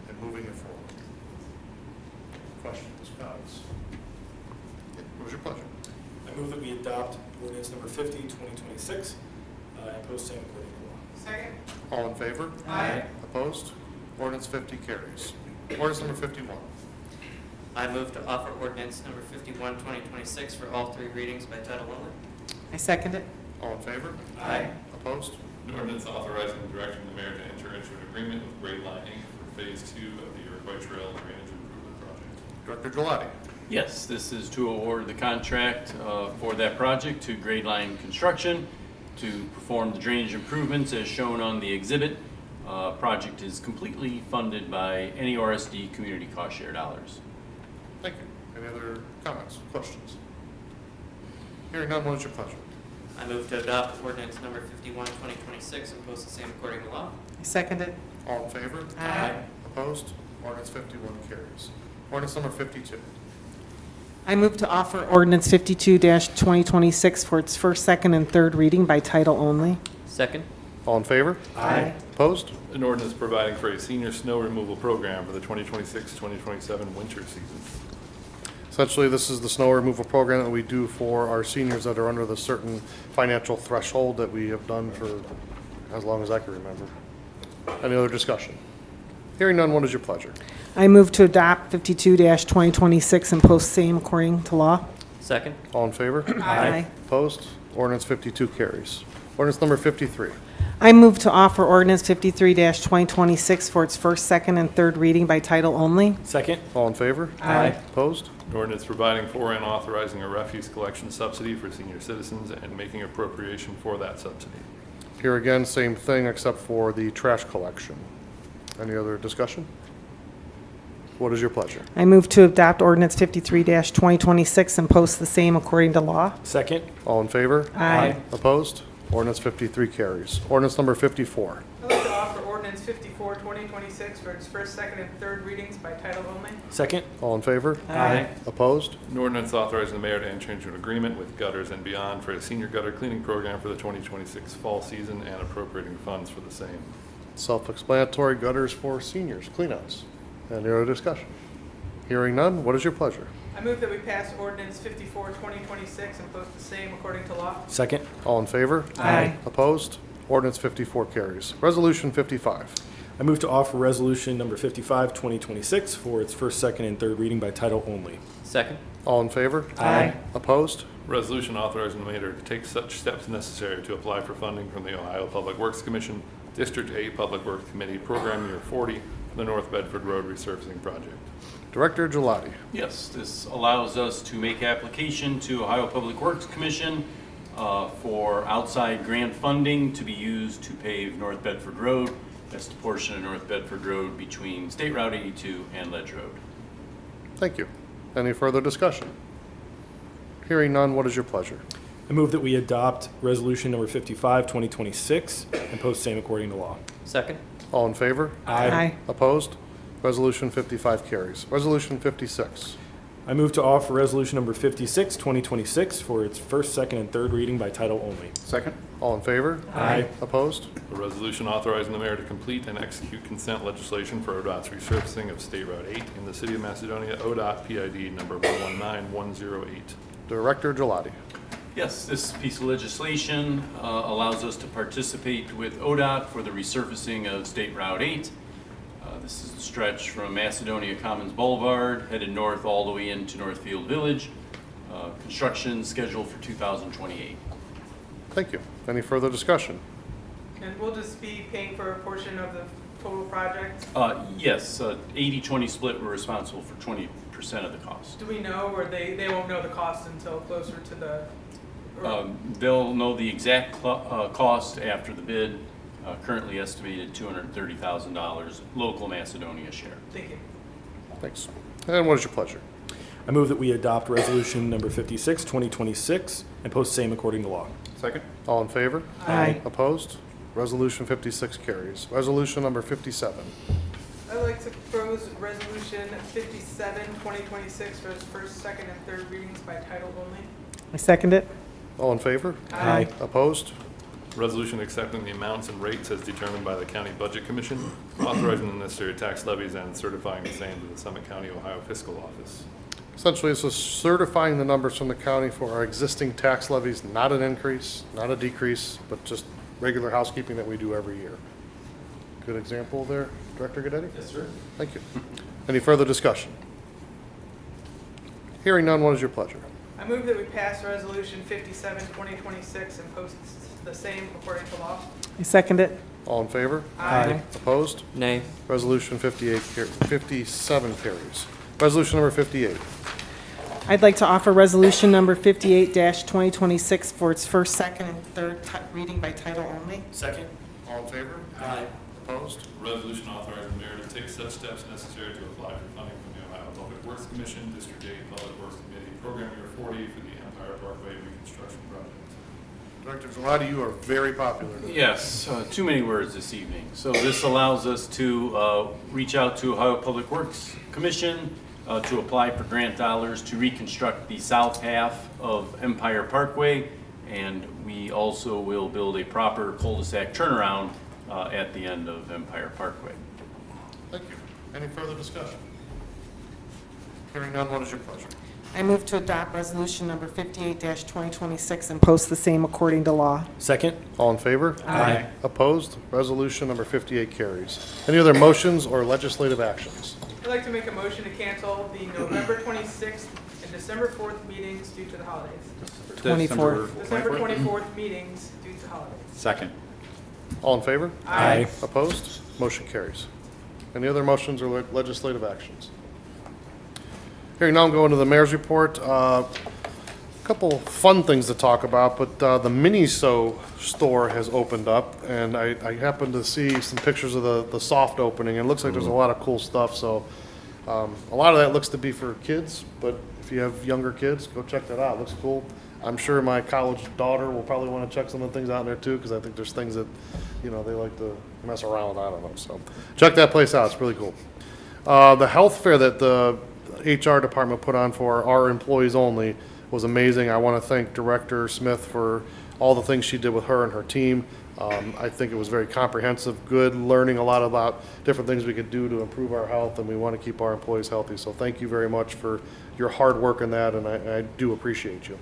and moving it forward. Questions, comments? What was your pleasure? I move that we adopt ordinance number 50, 2026, and post same according to law. Second? All in favor? Aye. Opposed? Ordinance 50 carries. Ordinance number 51. I move to offer ordinance number 51, 2026 for all three readings by title only. I second it. All in favor? Aye. Opposed? An ordinance authorizing and directing the mayor to enter into an agreement with Grade Line Inc. for Phase 2 of the Iroquois Trail Drainage Improvement Project. Director Gelati. Yes, this is to award the contract for that project to Grade Line Construction to perform the drainage improvements as shown on the exhibit. Project is completely funded by NERSD community cost share dollars. Thank you. Any other comments, questions? Hearing none, what is your pleasure? I move to adopt ordinance number 51, 2026 and post the same according to law. I second it. All in favor? Aye. Opposed? Ordinance 51 carries. Ordinance number 52. I move to offer ordinance 52-2026 for its first, second, and third reading by title only. Second. All in favor? Aye. Opposed? An ordinance providing for a senior snow removal program for the 2026-2027 winter season. Essentially, this is the snow removal program that we do for our seniors that are under the certain financial threshold that we have done for as long as I can remember. Any other discussion? Hearing none, what is your pleasure? I move to adopt 52-2026 and post same according to law. Second. All in favor? Aye. Opposed? Ordinance 52 carries. Ordinance number 53. I move to offer ordinance 53-2026 for its first, second, and third reading by title only. Second? All in favor? Aye. Opposed? An ordinance providing for and authorizing a refuse collection subsidy for senior citizens and making appropriation for that subsidy. Here again, same thing except for the trash collection. Any other discussion? What is your pleasure? I move to adopt ordinance 53-2026 and post the same according to law. Second? All in favor? Aye. Opposed? Ordinance 53 carries. Ordinance number 54. I'd like to offer ordinance 54, 2026 for its first, second, and third readings by title only. Second? All in favor? Aye. Opposed? An ordinance authorizing the mayor to enter into an agreement with Gutters and Beyond for a senior gutter cleaning program for the 2026 fall season and appropriating funds for the same. Self-explanatory, gutters for seniors, cleanouts. Any other discussion? Hearing none, what is your pleasure? I move that we pass ordinance 54, 2026 and post the same according to law. Second? All in favor? Aye. Opposed? Ordinance 54 carries. Resolution 55. I move to offer resolution number 55, 2026 for its first, second, and third reading by title only. Second. All in favor? Aye. Opposed? Resolution authorizing the mayor to take such steps necessary to apply for funding from the Ohio Public Works Commission, District 8 Public Works Committee, Program Year 40, for the North Bedford Road Resurfacing Project. Director Gelati. Yes, this allows us to make application to Ohio Public Works Commission for outside grant funding to be used to pave North Bedford Road. That's the portion of North Bedford Road between State Route 82 and Ledge Road. Thank you. Any further discussion? Hearing none, what is your pleasure? I move that we adopt resolution number 55, 2026 and post same according to law. Second. All in favor? Aye. Opposed? Resolution 55 carries. Resolution 56. I move to offer resolution number 56, 2026 for its first, second, and third reading by title only. Second? All in favor? Aye. Opposed? A resolution authorizing the mayor to complete and execute consent legislation for ODOT's resurfacing of State Route 8 in the city of Macedonia, ODOT PID number 119108. Director Gelati. Yes, this piece of legislation allows us to participate with ODOT for the resurfacing of State Route 8. This is a stretch from Macedonia Commons Boulevard, headed north all the way into Northfield Village. Construction scheduled for 2028. Thank you. Any further discussion? And we'll just be paying for a portion of the total project? Yes, 80-20 split, we're responsible for 20% of the cost. Do we know, or they won't know the cost until closer to the? They'll know the exact cost after the bid, currently estimated $230,000, local Macedonia share. Thank you. Thanks. And what is your pleasure? I move that we adopt resolution number 56, 2026 and post same according to law. Second? All in favor? Aye. Opposed? Resolution 56 carries. Resolution number 57. I'd like to propose resolution 57, 2026 for its first, second, and third readings by title only. I second it. All in favor? Aye. Opposed? Resolution accepting the amounts and rates as determined by the County Budget Commission, authorizing the necessary tax levies and certifying the same to the Summit County, Ohio Fiscal Office. Essentially, this is certifying the numbers from the county for our existing tax levies, not an increase, not a decrease, but just regular housekeeping that we do every year. Good example there, Director Goodetti? Yes, sir. Thank you. Any further discussion? Hearing none, what is your pleasure? I move that we pass resolution 57, 2026 and post the same according to law. I second it. All in favor? Aye. Opposed? Nay. Resolution 57 carries. Resolution number 58. I'd like to offer resolution number 58-2026 for its first, second, and third reading by title only. Second? All in favor? Aye. Opposed? Resolution authorizing the mayor to take such steps necessary to apply for funding from the Ohio Public Works Commission, District 8 Public Works Committee, Program Year 40 for the Empire Parkway Reconstruction Project. Director Gelati, you are very popular. Yes, too many words this evening. So this allows us to reach out to Ohio Public Works Commission to apply for grant dollars to reconstruct the south half of Empire Parkway, and we also will build a proper cul-de-sac turnaround at the end of Empire Parkway. Thank you. Any further discussion? Hearing none, what is your pleasure? I move to adopt resolution number 58-2026 and post the same according to law. Second? All in favor? Aye. Opposed? Resolution number 58 carries. Any other motions or legislative actions? I'd like to make a motion to cancel the November 26th and December 4th meetings due to the holidays. 24th. December 24th meetings due to holidays. Second. All in favor? Aye. Opposed? Motion carries. Any other motions or legislative actions? Hearing now, I'm going to the mayor's report. Couple fun things to talk about, but the Miniso store has opened up, and I happened to see some pictures of the soft opening, and it looks like there's a lot of cool stuff, so a lot of that looks to be for kids, but if you have younger kids, go check that out. It looks cool. I'm sure my college daughter will probably want to check some of the things out in there too, because I think there's things that, you know, they like to mess around with. I don't know, so check that place out. It's really cool. The health fair that the HR department put on for our employees only was amazing. I want to thank Director Smith for all the things she did with her and her team. I think it was very comprehensive, good, learning a lot about different things we could do to improve our health, and we want to keep our employees healthy. So thank you very much for your hard work in that, and I do appreciate you.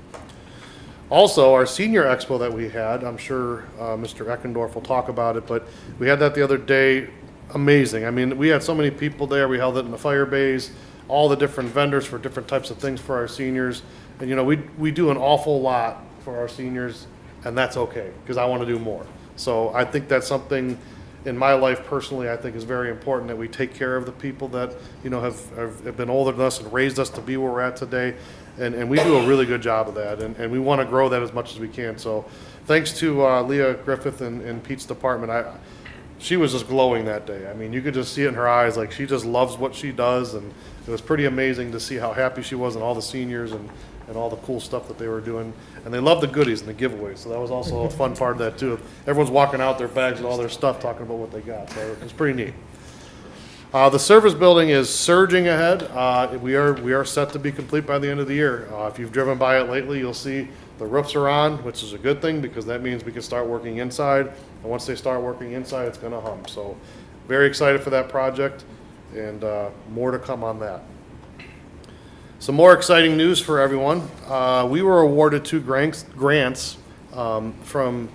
Also, our senior expo that we had, I'm sure Mr. Eckendorf will talk about it, but we had that the other day. Amazing. I mean, we had so many people there. We held it in the fire bays, all the different vendors for different types of things for our seniors. And, you know, we do an awful lot for our seniors, and that's okay, because I want to do more. So I think that's something in my life personally, I think is very important, that we take care of the people that, you know, have been older than us and raised us to be where we're at today. And we do a really good job of that, and we want to grow that as much as we can. So thanks to Leah Griffith and Pete's department. She was just glowing that day. I mean, you could just see it in her eyes, like she just loves what she does, and it was pretty amazing to see how happy she was, and all the seniors and all the cool stuff that they were doing. And they loved the goodies and the giveaways, so that was also a fun part of that too. Everyone's walking out their bags and all their stuff talking about what they got, so it was pretty neat. The service building is surging ahead. We are set to be complete by the end of the year. If you've driven by it lately, you'll see the roofs are on, which is a good thing because that means we can start working inside. And once they start working inside, it's going to hum. So very excited for that project, and more to come on that. Some more exciting news for everyone. We were awarded 2 grants from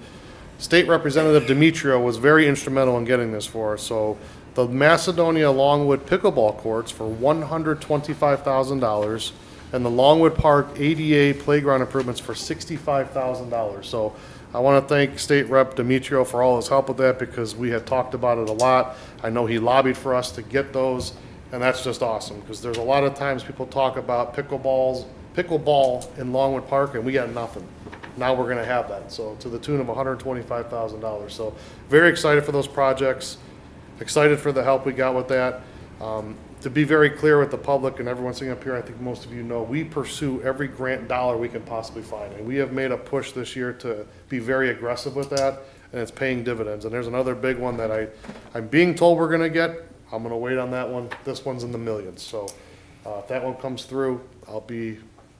State Representative Demetrio was very instrumental in getting this for us. So the Macedonia Longwood pickleball courts for $125,000 and the Longwood Park ADA playground improvements for $65,000. So I want to thank State Rep Demetrio for all his help with that because we had talked about it a lot. I know he lobbied for us to get those, and that's just awesome because there's a lot of times people talk about pickleball in Longwood Park and we got nothing. Now we're going to have that, so to the tune of $125,000. So very excited for those projects. Excited for the help we got with that. To be very clear with the public and everyone sitting up here, I think most of you know, we pursue every grant dollar we can possibly find. And we have made a push this year to be very aggressive with that, and it's paying dividends. And there's another big one that I'm being told we're going to get. I'm going to wait on that one. This one's in the millions. So if that one comes through, I'll be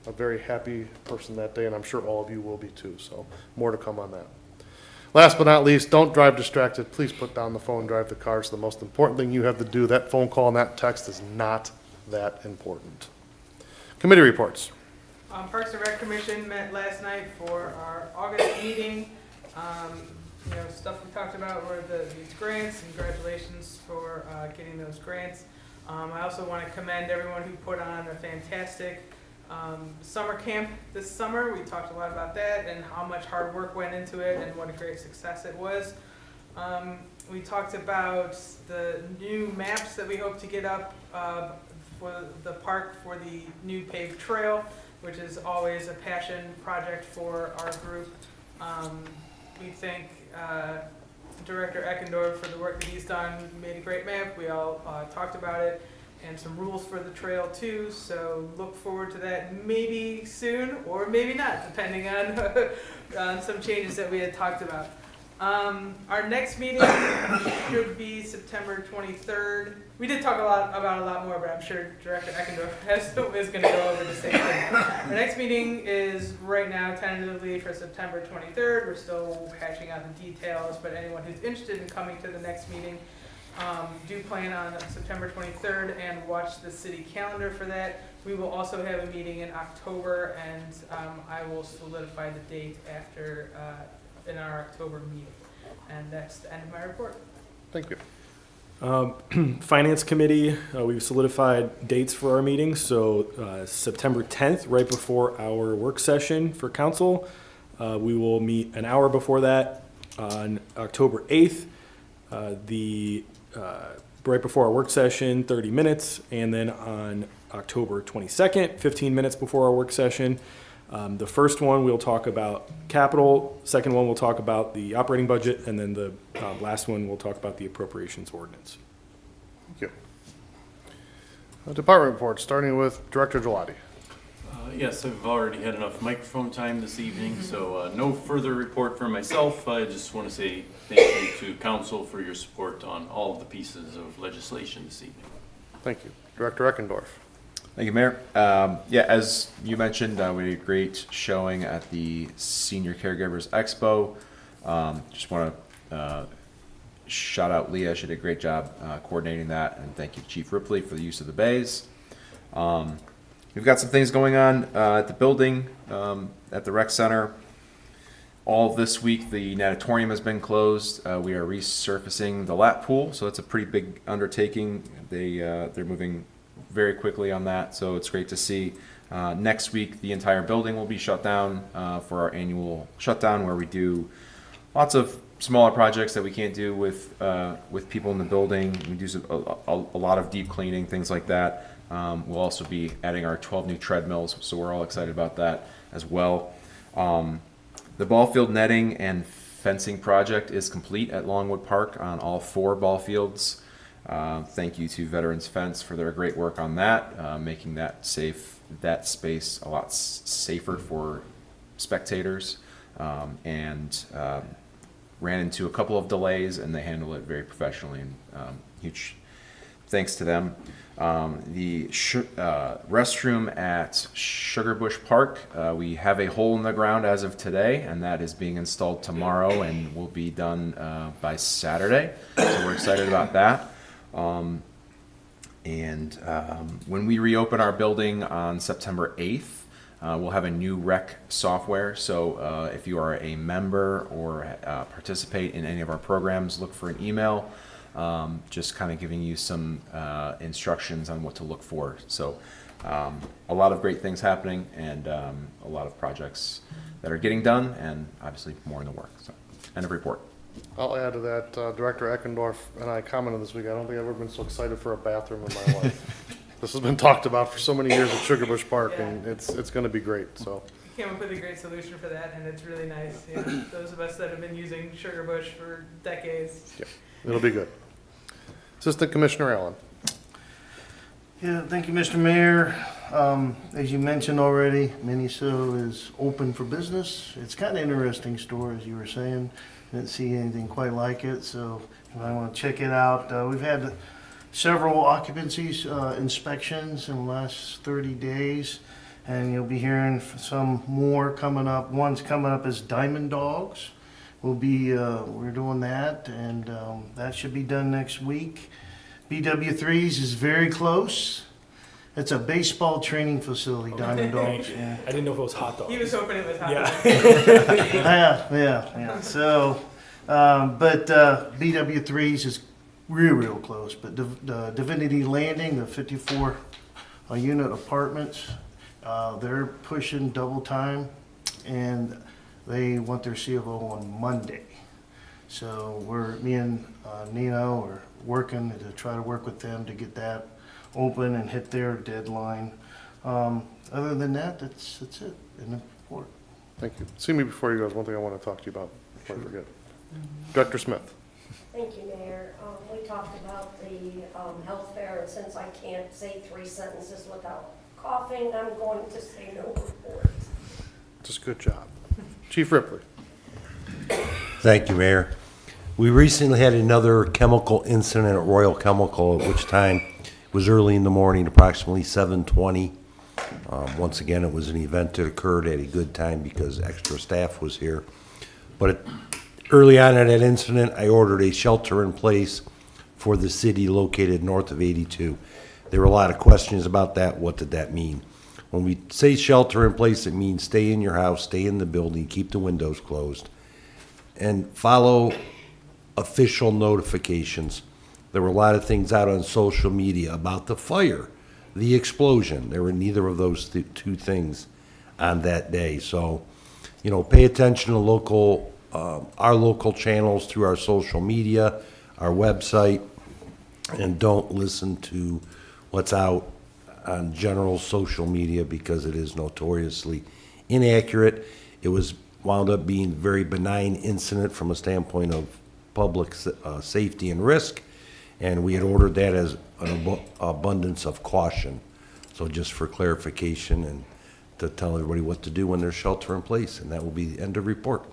a very happy person that day, and I'm sure all of you will be too. So more to come on that. Last but not least, don't drive distracted. Please put down the phone, drive the car. It's the most important thing you have to do. That phone call and that text is not that important. Committee reports. Parks and Rec Commission met last night for our August meeting. Stuff we talked about were these grants. Congratulations for getting those grants. I also want to commend everyone who put on a fantastic summer camp this summer. We talked a lot about that and how much hard work went into it and what a great success it was. We talked about the new maps that we hope to get up for the park for the new paved trail, which is always a passion project for our group. We thank Director Eckendorf for the work that he's done. He made a great map. We all talked about it. And some rules for the trail too, so look forward to that maybe soon or maybe not, depending on, on some changes that we had talked about. Our next meeting should be September 23rd. We did talk about a lot more, but I'm sure Director Eckendorf is going to go over the same thing. Our next meeting is right now tentatively for September 23rd. We're still hashing out the details, but anyone who's interested in coming to the next meeting, do plan on September 23rd and watch the city calendar for that. We will also have a meeting in October, and I will solidify the date after in our October meeting. And that's the end of my report. Thank you. Finance Committee, we've solidified dates for our meetings. So September 10th, right before our work session for council. We will meet an hour before that on October 8th. Right before our work session, 30 minutes, and then on October 22nd, 15 minutes before our work session. The first one, we'll talk about capital. Second one, we'll talk about the operating budget, and then the last one, we'll talk about the appropriations ordinance. Thank you. Department reports, starting with Director Gelati. Yes, I've already had enough microphone time this evening, so no further report for myself. I just want to say thank you to council for your support on all of the pieces of legislation this evening. Thank you. Director Eckendorf. Thank you, Mayor. As you mentioned, we had a great showing at the Senior Caregivers Expo. Just want to shout out Leah. She did a great job coordinating that, and thank you to Chief Ripley for the use of the bays. We've got some things going on at the building, at the rec center. All this week, the natatorium has been closed. We are resurfacing the lap pool, so it's a pretty big undertaking. They're moving very quickly on that, so it's great to see. Next week, the entire building will be shut down for our annual shutdown, where we do lots of smaller projects that we can't do with people in the building. We do a lot of deep cleaning, things like that. We'll also be adding our 12 new treadmills, so we're all excited about that as well. The ball field netting and fencing project is complete at Longwood Park on all 4 ball fields. Thank you to Veterans Fence for their great work on that, making that space a lot safer for spectators, and ran into a couple of delays, and they handle it very professionally. And huge thanks to them. The restroom at Sugar Bush Park, we have a hole in the ground as of today, and that is being installed tomorrow and will be done by Saturday. So we're excited about that. When we reopen our building on September 8th, we'll have a new rec software. So if you are a member or participate in any of our programs, look for an email. Just kind of giving you some instructions on what to look for. So a lot of great things happening, and a lot of projects that are getting done, and obviously more in the works. So, end of report. I'll add to that, Director Eckendorf and I commented this week, I don't think I've ever been so excited for a bathroom in my life. This has been talked about for so many years at Sugar Bush Park, and it's gonna be great, so. You came up with a great solution for that, and it's really nice. You know, those of us that have been using Sugar Bush for decades. Yeah, it'll be good. Assistant Commissioner Allen. Yeah, thank you, Mr. Mayor. As you mentioned already, Minnesota is open for business. It's kind of interesting store, as you were saying. Didn't see anything quite like it, so if I want to check it out. We've had several occupancies, inspections in the last 30 days, and you'll be hearing some more coming up. One's coming up as Diamond Dogs. We're doing that, and that should be done next week. BW3s is very close. It's a baseball training facility, Diamond Dogs. Yeah. I didn't know if it was hot dogs. He was hoping it was hot. Yeah. So, but BW3s is real close. But the Divinity Landing, the 54 unit apartments, they're pushing double time, and they want their CFO on Monday. So me and Nino are working to try to work with them to get that open and hit their deadline. Other than that, that's it in the report. Thank you. See me before you go. There's one thing I want to talk to you about before I forget. Director Smith. Thank you, Mayor. We talked about the health fair, and since I can't say 3 sentences without coughing, I'm going to say no report. Just good job. Chief Ripley. Thank you, Mayor. We recently had another chemical incident at Royal Chemical, at which time it was early in the morning, approximately 7:20. Once again, it was an event that occurred at a good time because extra staff was here. But early on in that incident, I ordered a shelter in place for the city located north of 82. There were a lot of questions about that. What did that mean? When we say shelter in place, it means stay in your house, stay in the building, keep the windows closed, and follow official notifications. There were a lot of things out on social media about the fire, the explosion. There were neither of those two things on that day. So, pay attention to our local channels through our social media, our website, and don't listen to what's out on general social media because it is notoriously inaccurate. It was wound up being a very benign incident from a standpoint of public safety and risk, and we had ordered that as an abundance of caution. So just for clarification and to tell everybody what to do when there's shelter in place, and that will be the end of report.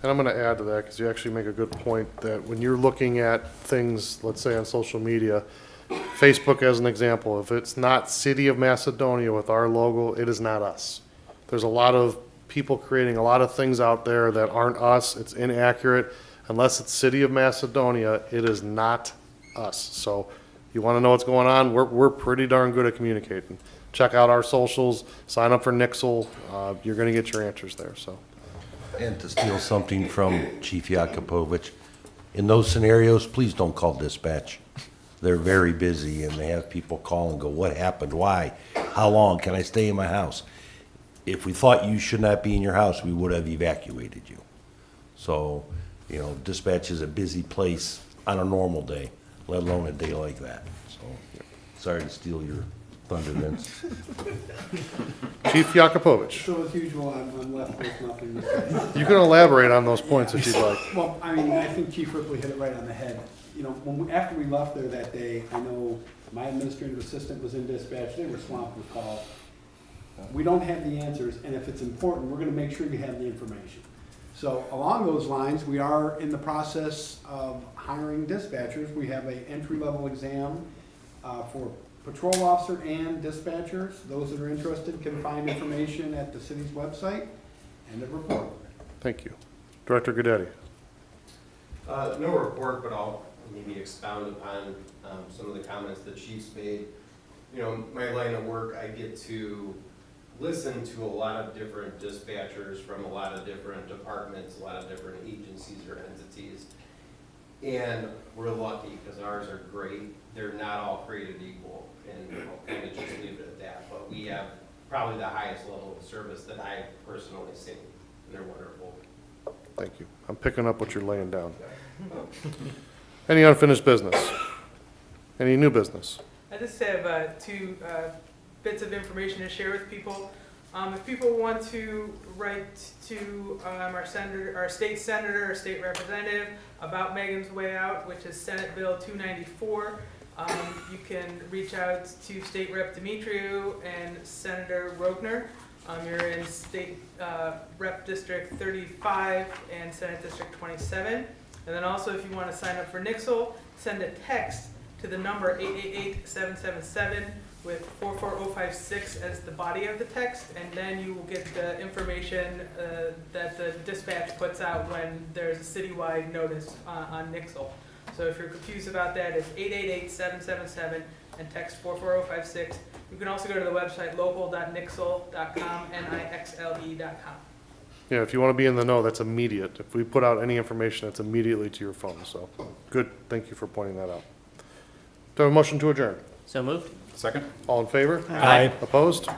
And I'm going to add to that because you actually make a good point that when you're looking at things, let's say on social media, Facebook as an example, if it's not City of Macedonia with our logo, it is not us. There's a lot of people creating a lot of things out there that aren't us. It's inaccurate. Unless it's City of Macedonia, it is not us. So you want to know what's going on? We're pretty darn good at communicating. Check out our socials, sign up for Nixle. You're going to get your answers there. So. And to steal something from Chief Yakupovich, in those scenarios, please don't call dispatch. They're very busy and they have people call and go, what happened? Why? How long? Can I stay in my house? If we thought you should not be in your house, we would have evacuated you. So, dispatch is a busy place on a normal day, let alone a day like that. So, sorry to steal your thunder, Vince. Chief Yakupovich. So as usual, I'm left with nothing to say. You can elaborate on those points if you'd like. Well, I think Chief Ripley hit it right on the head. After we left there that day, I know my administrative assistant was in dispatch. They were swamped with calls. We don't have the answers, and if it's important, we're going to make sure you have the information. So along those lines, we are in the process of hiring dispatchers. We have an entry-level exam for patrol officer and dispatchers. Those that are interested can find information at the city's website. End of report. Thank you. Director Goodetti. No report, but I'll maybe expound upon some of the comments that Chief's made. You know, my line of work, I get to listen to a lot of different dispatchers from a lot of different departments, a lot of different agencies or entities. And we're lucky because ours are great. They're not all created equal, and I'll kind of just leave it at that. But we have probably the highest level of service that I've personally seen, and they're wonderful. Thank you. I'm picking up what you're laying down. Any unfinished business? Any new business? I just have two bits of information to share with people. If people want to write to our senator, our state senator, or state representative about Megan's Way Out, which is Senate Bill 294, you can reach out to State Rep. Demetriou and Senator Rogner. You're in State Rep. District 35 and Senate District 27. And then also, if you want to sign up for Nixle, send a text to the number 888-777 with 44056 as the body of the text, and then you will get the information that the dispatch puts out when there's a citywide notice on Nixle. So if you're confused about that, it's 888-777 and text 44056. You can also go to the website local.nixle.com, nixle.com. Yeah, if you want to be in the know, that's immediate. If we put out any information, that's immediately to your phone. So, good. Thank you for pointing that out. Do I have a motion to adjourn? So moved. Second? All in favor? Aye. Opposed?